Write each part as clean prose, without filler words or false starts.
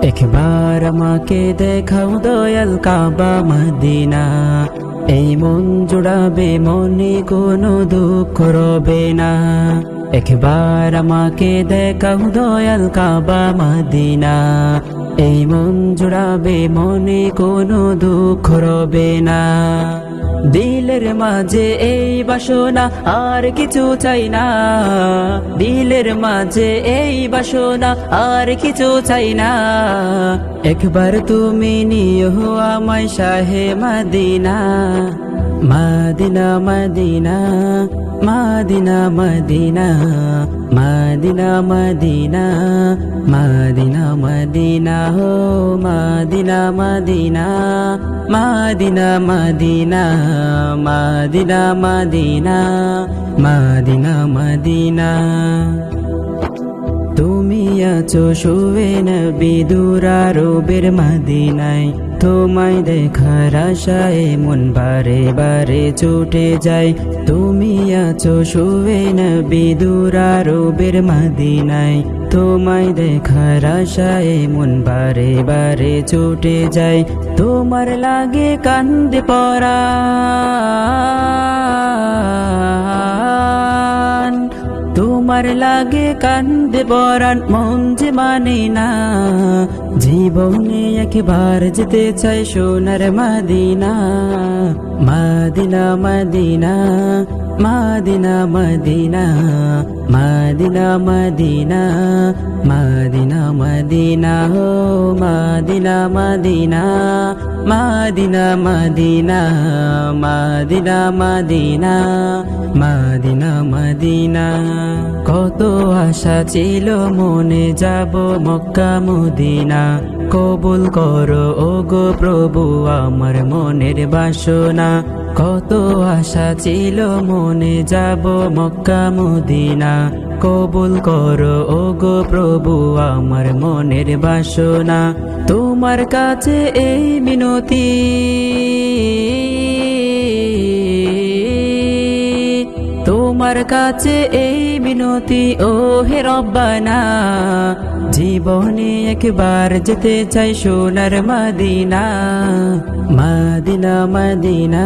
একবার আমাকে দেখাও দয়াল কাবা মদিনা, এই মন জুড়াবে মনে কোনো দুঃখ রবে না। একবার আমাকে দেখাও দয়াল কাবা মদিনা, এই মন জুড়াবে মনে কোনো দুঃখ রবে না। দিলের মাঝে এই বাসনা আর কিছু চাই না, দিলের মাঝে এই বাসনা আর কিছু চাই না। একবার তুমি নিও আমায় শাহে Medina, Medina Medina Medina Medina Medina Medina Medina Medina হো Medina Medina Medina Medina Medina Medina Medina Medina. তুমি আছো শুয়ে নবী দুরারবের মদিনায়, তোমায় দেখার আশায় মন বারে বারে ছুটে যায়। তুমি আছো শুয়ে নবী দুরারবের মদিনায়, তোমায় দেখার আশায় মন বারে বারে ছুটে যায়। তোমার লাগে কান্দে পরাণ, তোমার লাগে কান্দে পরাণ, মন যে মানে না। জীবনে একবার যেতে চাই সোনার Medina, Medina Medina Medina Medina Medina Medina Medina Medina হো Medina Medina Medina Medina Medina Medina Medina Medina. কত আশা ছিল মনে যাব মক্কা মদিনা, কবুল করো ওগো প্রভু আমার মনের বাসনা। কত আশা ছিল মনে যাব মক্কা মদিনা, কবুল করো ওগো প্রভু আমার মনের বাসনা। তোমার কাছে এই মিনতি, তোমার কাছে এই মিনতি ও হে রব্বানা। জীবনে একবার যেতে চাই সোনার Medina, Medina Medina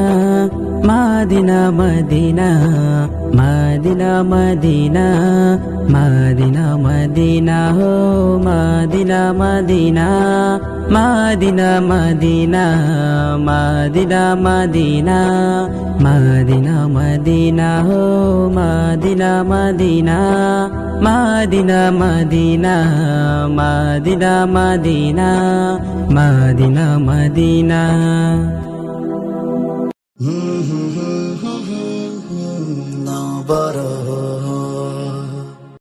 Medina Medina Medina Medina Medina Medina হো Medina Medina Medina Medina Medina Medina Medina Medina হো Medina Medina Medina Medina Medina Medina Medina Medina. না বড়